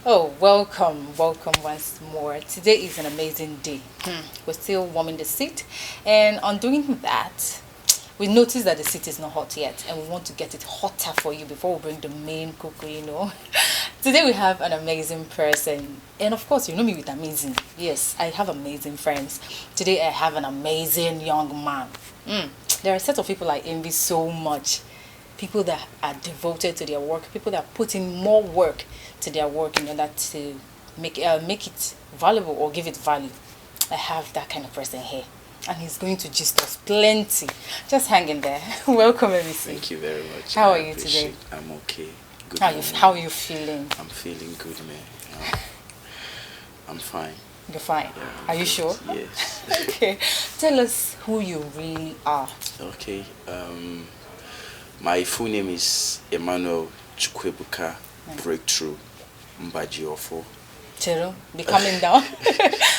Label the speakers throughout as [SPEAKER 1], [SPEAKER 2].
[SPEAKER 1] Oh, welcome, welcome once more. Today is an amazing day. We're still warming the seat, and on doing that, we noticed that the seat is not hot yet, and we want to get it hotter for you before we bring the main cocoa. Today we have an amazing person, and of course, you know me with amazing. Yes, I have amazing friends. Today I have an amazing young man. There are a set of people I envy so much. People that are devoted to their work, people that put in more work to their work in order to make it valuable or give it value. I have that kind of person here, and he's going to gist us plenty. Just hang in there. Welcome, Emmy C.
[SPEAKER 2] Thank you very much.
[SPEAKER 1] How are you today?
[SPEAKER 2] I'm okay. Good
[SPEAKER 1] How
[SPEAKER 2] morning.
[SPEAKER 1] how are you feeling?
[SPEAKER 2] I'm feeling good, man. I'm fine.
[SPEAKER 1] You're fine.
[SPEAKER 2] Yeah,
[SPEAKER 1] Are you
[SPEAKER 2] good.
[SPEAKER 1] sure?
[SPEAKER 2] Yes.
[SPEAKER 1] Okay. Tell us who you really are.
[SPEAKER 2] Okay. My full name is Emmanuel Chukwebuka Breakthrough Mbajiofo.
[SPEAKER 1] Chero, be coming down.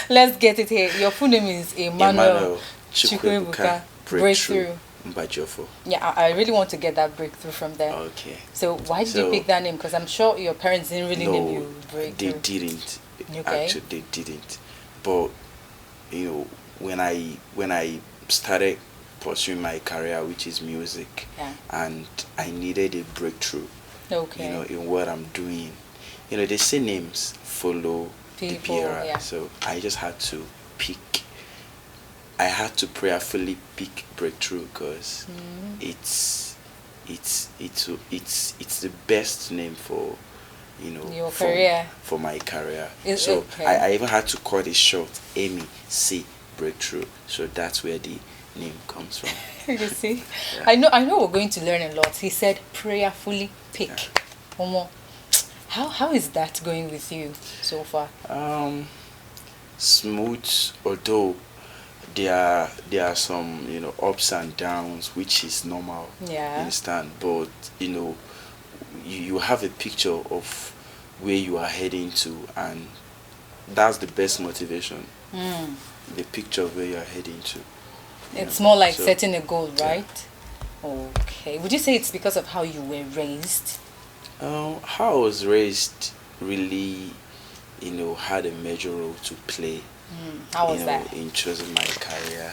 [SPEAKER 1] Let's get it here. Your full name is Emmanuel Chukwebuka Breakthrough.
[SPEAKER 2] Mbajiofo.
[SPEAKER 1] Yeah, I really want to get that breakthrough from there.
[SPEAKER 2] Okay.
[SPEAKER 1] So why did you pick that name? Because I'm sure your parents didn't really
[SPEAKER 2] No,
[SPEAKER 1] name you Breakthrough.
[SPEAKER 2] they didn't.
[SPEAKER 1] Okay.
[SPEAKER 2] Actually, they didn't. But when I started pursuing my career, which is music,
[SPEAKER 1] Yeah.
[SPEAKER 2] and I needed a breakthrough,
[SPEAKER 1] Okay.
[SPEAKER 2] in what I'm doing. They say names follow
[SPEAKER 1] People,
[SPEAKER 2] the bearer.
[SPEAKER 1] yeah.
[SPEAKER 2] So I just had to pick. I had to prayerfully pick breakthrough because it's the best name for
[SPEAKER 1] Your
[SPEAKER 2] for,
[SPEAKER 1] career.
[SPEAKER 2] for my career.
[SPEAKER 1] It's
[SPEAKER 2] So
[SPEAKER 1] okay.
[SPEAKER 2] I even had to cut it short. Emmy C Breakthrough. So that's where the name comes from.
[SPEAKER 1] You see,
[SPEAKER 2] Yeah.
[SPEAKER 1] I know we're going to learn a lot. He said prayerfully pick. Omo, how is that going with you so far?
[SPEAKER 2] Smooth, although there are some ups and downs, which is normal.
[SPEAKER 1] Yeah.
[SPEAKER 2] You understand? But you have a picture of where you are heading to, and that's the best motivation. The picture of where you are heading to.
[SPEAKER 1] It's more like
[SPEAKER 2] So,
[SPEAKER 1] setting a goal,
[SPEAKER 2] yeah.
[SPEAKER 1] right? Okay. Would you say it's because of how you were raised?
[SPEAKER 2] how I was raised really, had a major role to play.
[SPEAKER 1] How was that?
[SPEAKER 2] In choosing my career.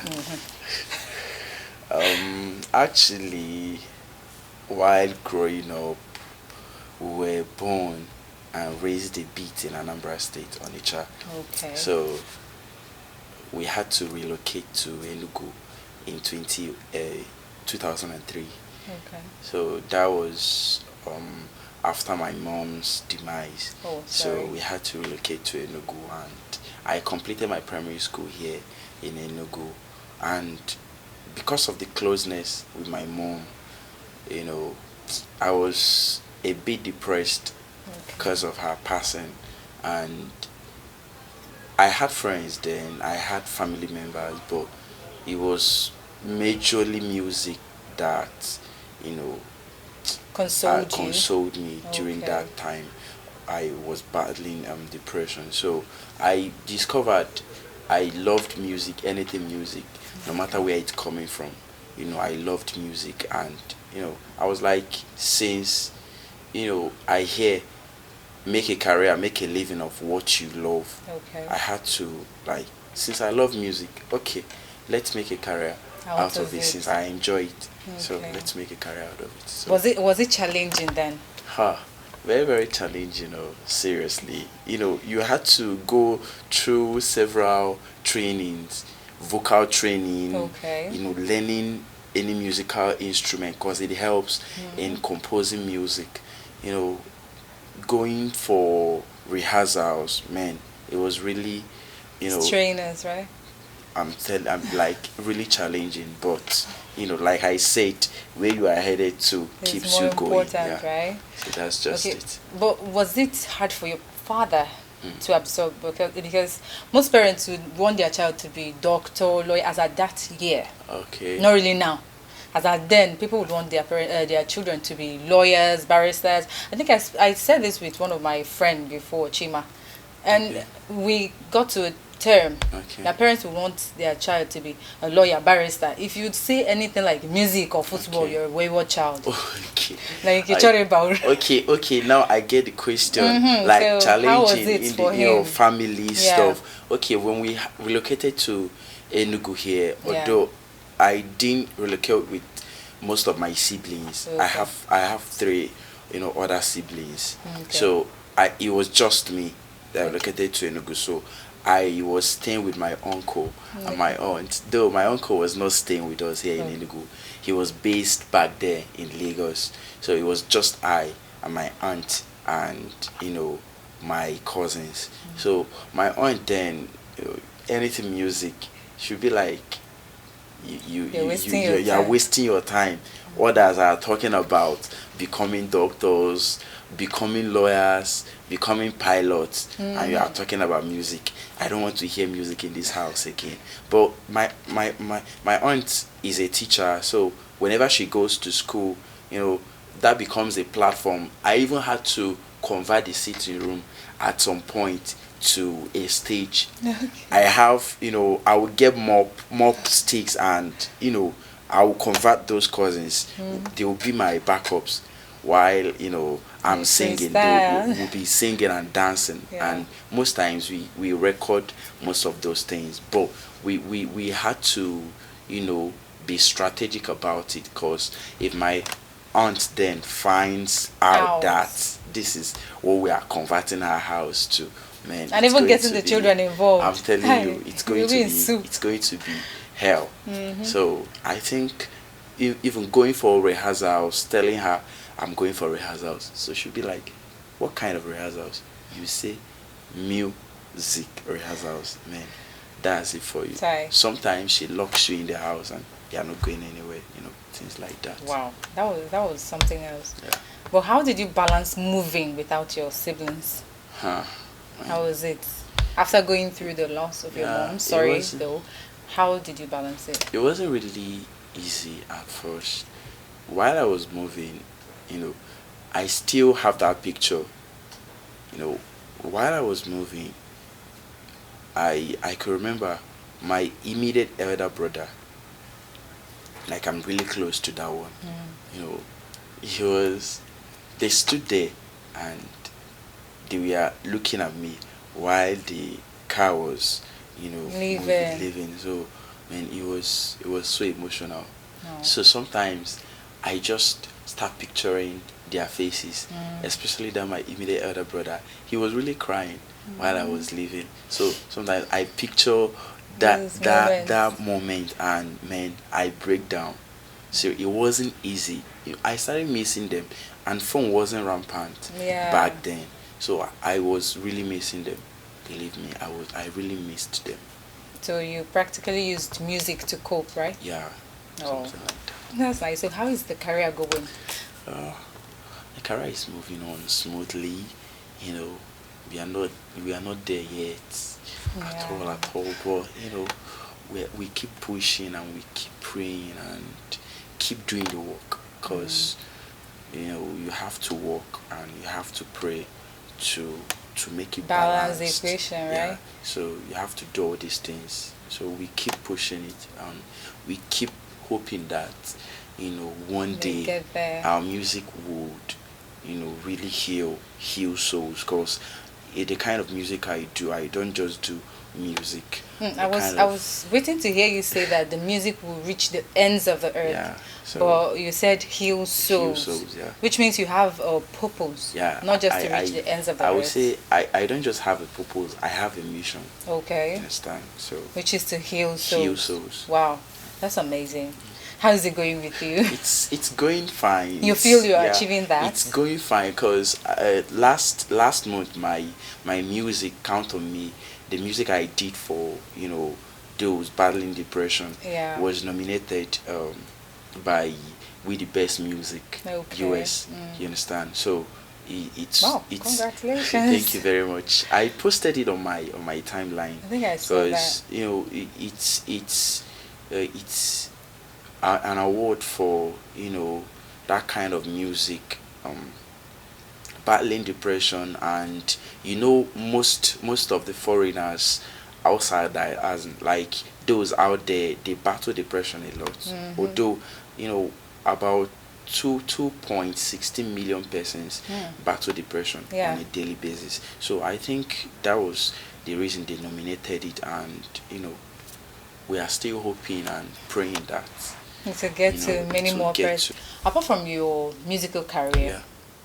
[SPEAKER 2] Actually, while growing up, we were born and raised a bit in Anambra State, Onitsha.
[SPEAKER 1] Okay.
[SPEAKER 2] So we had to relocate to Enugu in 2003.
[SPEAKER 1] Okay.
[SPEAKER 2] So that was after my mom's demise.
[SPEAKER 1] Oh,
[SPEAKER 2] So
[SPEAKER 1] sorry.
[SPEAKER 2] we had to relocate to Enugu, and I completed my primary school here in Enugu. And because of the closeness with my mom, I was a bit depressed because of her passing. And I had friends then, I had family members, but it was majorly music that,
[SPEAKER 1] Consoled you.
[SPEAKER 2] consoled me during
[SPEAKER 1] Okay.
[SPEAKER 2] that time. I was battling depression. So I discovered I loved music, anything music, no matter where it's coming from. I loved music, and I was like, since I hear make a career, make a living of what you love.
[SPEAKER 1] Okay.
[SPEAKER 2] I had to, like, since I love music, okay, let's make a career out of it since I enjoy it. So
[SPEAKER 1] Okay.
[SPEAKER 2] let's make a career out of it. So,
[SPEAKER 1] Was it challenging then?
[SPEAKER 2] very, very challenging, seriously. You had to go through several trainings, vocal training,
[SPEAKER 1] Okay.
[SPEAKER 2] learning any musical instrument because it helps in composing music. Going for rehearsals, man, it was really,
[SPEAKER 1] Trainers, right?
[SPEAKER 2] I'm like really challenging, but like I said, where you are headed to
[SPEAKER 1] It's
[SPEAKER 2] keeps
[SPEAKER 1] more
[SPEAKER 2] you going.
[SPEAKER 1] important,
[SPEAKER 2] Yeah.
[SPEAKER 1] right?
[SPEAKER 2] So that's just
[SPEAKER 1] Okay.
[SPEAKER 2] it.
[SPEAKER 1] But was it hard for your father to absorb? Because most parents would want their child to be doctor, lawyer, as at that year.
[SPEAKER 2] Okay.
[SPEAKER 1] Not really now. As at then, people would want their children to be lawyers, barristers. I think I said this with one of my friends before, Chima. And
[SPEAKER 2] Okay.
[SPEAKER 1] we got to a term.
[SPEAKER 2] Okay.
[SPEAKER 1] Their parents would want their child to be a lawyer, barrister. If you'd say anything like music or football,
[SPEAKER 2] Okay.
[SPEAKER 1] you're a wayward child. Like you're talking about.
[SPEAKER 2] Okay, now I get the question. Like
[SPEAKER 1] So how was
[SPEAKER 2] challenging
[SPEAKER 1] it
[SPEAKER 2] in
[SPEAKER 1] for
[SPEAKER 2] the
[SPEAKER 1] him?
[SPEAKER 2] family
[SPEAKER 1] Yeah.
[SPEAKER 2] stuff. Okay, when we relocated to Enugu here,
[SPEAKER 1] Yeah.
[SPEAKER 2] although I didn't relocate with most of my siblings.
[SPEAKER 1] Okay.
[SPEAKER 2] I have three, other siblings.
[SPEAKER 1] Okay.
[SPEAKER 2] So it was just me that relocated to Enugu. So I was staying with my uncle and my aunt. Though my uncle was not staying with us here in Enugu, he was based back there in Lagos. So it was just I and my aunt and my cousins. So my aunt then, anything music, she'd be like, you are wasting your time. Others are talking about becoming doctors, becoming lawyers, becoming pilots, and you are talking about music. I don't want to hear music in this house again. But my aunt is a teacher, so whenever she goes to school, that becomes a platform. I even had to convert the sitting room at some point to a stage.
[SPEAKER 1] Okay.
[SPEAKER 2] I have, I will get mop sticks, and I will convert those cousins. They will be my backups while I'm singing. They will be singing and dancing, and most times we record most of those things. But we had to be strategic about it, because if my aunt then finds out that this is what we are converting our house to, man,
[SPEAKER 1] and even getting the children involved,
[SPEAKER 2] I'm telling you, it's going to be hell. So I think even going for rehearsals, telling her I'm going for rehearsals, so she'll be like, what kind of rehearsals? You say music rehearsals, man, that's it for you. Sometimes she locks you in the house and you're not going anywhere, things like that.
[SPEAKER 1] Wow, that was something else.
[SPEAKER 2] Yeah.
[SPEAKER 1] But how did you balance moving without your siblings? How was it after going through the loss of your mom? Sorry, though. How did you balance it?
[SPEAKER 2] It wasn't really easy at first. While I was moving, I still have that picture. While I was moving, I could remember my immediate elder brother. Like, I'm really close to that one. They stood there and they were looking at me while the car was, leaving. So, man, it was so emotional. So sometimes I just start picturing their faces, especially that my immediate elder brother. He was really crying while I was leaving. So sometimes I picture that moment, and man, I break down. So it wasn't easy. I started missing them, and phone wasn't rampant back then. So I was really missing them. Believe me, I really missed them.
[SPEAKER 1] So you practically used music to cope, right?
[SPEAKER 2] Yeah. Something like that.
[SPEAKER 1] That's nice. So how is the career going?
[SPEAKER 2] The career is moving on smoothly. We are not there yet at all. But we keep pushing and we keep praying and keep doing the work, because you have to work and you have to pray to make it
[SPEAKER 1] balance
[SPEAKER 2] balanced.
[SPEAKER 1] the equation, right?
[SPEAKER 2] Yeah. So you have to do all these things. So we keep pushing it, and we keep hoping that one day our music would really heal souls, because the kind of music I do, I don't just do music.
[SPEAKER 1] I was waiting to hear you say that the music will reach the ends of the earth.
[SPEAKER 2] Yeah. So
[SPEAKER 1] but you said heal souls.
[SPEAKER 2] Yeah.
[SPEAKER 1] Which means you have a purpose.
[SPEAKER 2] Yeah.
[SPEAKER 1] Not just to reach the ends of the earth.
[SPEAKER 2] I would say I don't just have a purpose, I have a mission.
[SPEAKER 1] Okay.
[SPEAKER 2] You understand? So
[SPEAKER 1] which is to heal souls.
[SPEAKER 2] Heal souls.
[SPEAKER 1] Wow. That's amazing. How is it going with you?
[SPEAKER 2] It's going fine.
[SPEAKER 1] You feel you're achieving that?
[SPEAKER 2] It's going fine, because last month my music, Count on Me, the music I did for those battling depression, was nominated by We The Best Music US. You understand? So it's
[SPEAKER 1] congratulations.
[SPEAKER 2] Thank you very much. I posted it on my timeline.
[SPEAKER 1] I think I saw that.
[SPEAKER 2] It's an award for that kind of music, battling depression. And most of the foreigners outside, that as like those out there, they battle depression a lot. Although about 2.16 million persons battle depression
[SPEAKER 1] Yeah.
[SPEAKER 2] on a daily basis. So I think that was the reason they nominated it, and we are still hoping and praying that
[SPEAKER 1] To get to many more
[SPEAKER 2] get
[SPEAKER 1] persons. Apart from your musical career,
[SPEAKER 2] yeah.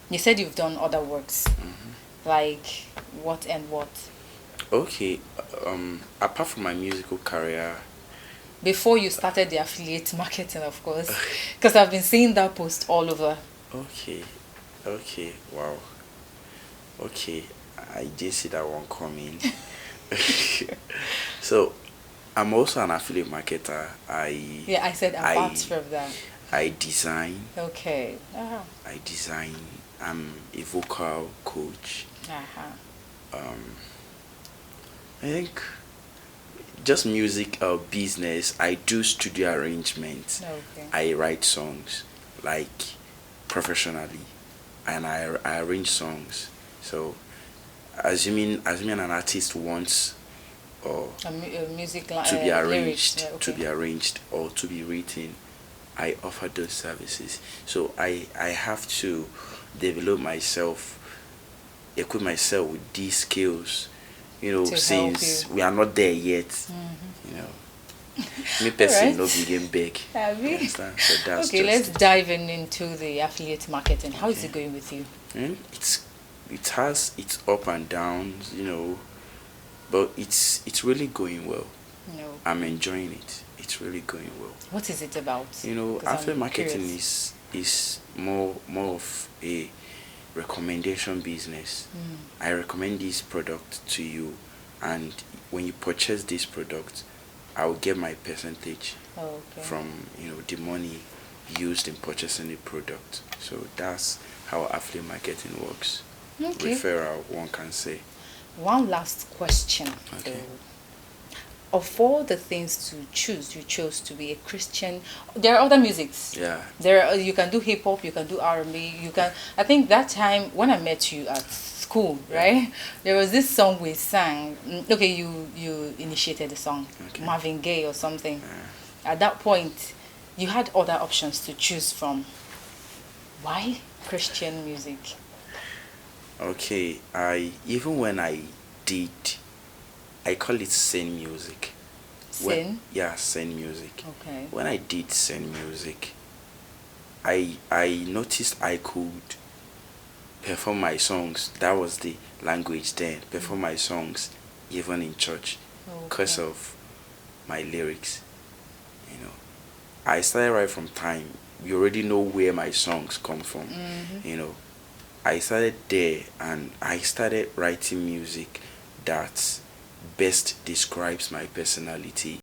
[SPEAKER 1] you said you've done other works. Like what and what?
[SPEAKER 2] Okay, apart from my musical career,
[SPEAKER 1] Before you started the affiliate marketing, of course, because I've been seeing that post all over.
[SPEAKER 2] okay, wow, okay, I did see that one coming. So I'm also an affiliate marketer.
[SPEAKER 1] Yeah, I said apart from that.
[SPEAKER 2] I design.
[SPEAKER 1] Okay.
[SPEAKER 2] I design. I'm a vocal coach. I think just music business. I do studio arrangements.
[SPEAKER 1] Okay.
[SPEAKER 2] I write songs like professionally, and I arrange songs. So assuming an artist wants or
[SPEAKER 1] A music
[SPEAKER 2] to be
[SPEAKER 1] lyrics.
[SPEAKER 2] arranged,
[SPEAKER 1] Yeah, okay.
[SPEAKER 2] to be arranged or to be written, I offer those services. So I have to develop myself, equip myself with these skills,
[SPEAKER 1] To
[SPEAKER 2] since
[SPEAKER 1] help you.
[SPEAKER 2] we are not there yet. Me person no begin big.
[SPEAKER 1] Have
[SPEAKER 2] You
[SPEAKER 1] you?
[SPEAKER 2] understand? So that's
[SPEAKER 1] Okay, let's
[SPEAKER 2] just
[SPEAKER 1] dive into the affiliate marketing. How is it going with you?
[SPEAKER 2] it. It has its up and downs, but it's really going well.
[SPEAKER 1] No.
[SPEAKER 2] I'm enjoying it. It's really going well.
[SPEAKER 1] What is it about? 'Cause
[SPEAKER 2] Affiliate
[SPEAKER 1] I'm
[SPEAKER 2] marketing
[SPEAKER 1] curious.
[SPEAKER 2] is more of a recommendation business. I recommend this product to you, and when you purchase this product, I will get my percentage
[SPEAKER 1] Okay.
[SPEAKER 2] from the money used in purchasing the product. So that's how affiliate marketing works.
[SPEAKER 1] Okay.
[SPEAKER 2] Referral, one can say.
[SPEAKER 1] One last question.
[SPEAKER 2] Okay.
[SPEAKER 1] though. Of all the things to choose, you chose to be a Christian. There are other musics.
[SPEAKER 2] Yeah.
[SPEAKER 1] You can do hip hop, you can do R&B, you can. I think that time when I met you at school, right? There was this song we sang. Okay, you initiated the song,
[SPEAKER 2] Okay.
[SPEAKER 1] Marvin Gaye or something. At that point, you had other options to choose from. Why Christian music?
[SPEAKER 2] Okay, even when I did, I call it sane music.
[SPEAKER 1] Sin.
[SPEAKER 2] Yeah, sane music.
[SPEAKER 1] Okay.
[SPEAKER 2] When I did sane music, I noticed I could perform my songs. That was the language then. Perform my songs even in church because
[SPEAKER 1] Okay.
[SPEAKER 2] of my lyrics. I started right from time. You already know where my songs come from. I started there, and I started writing music that best describes my personality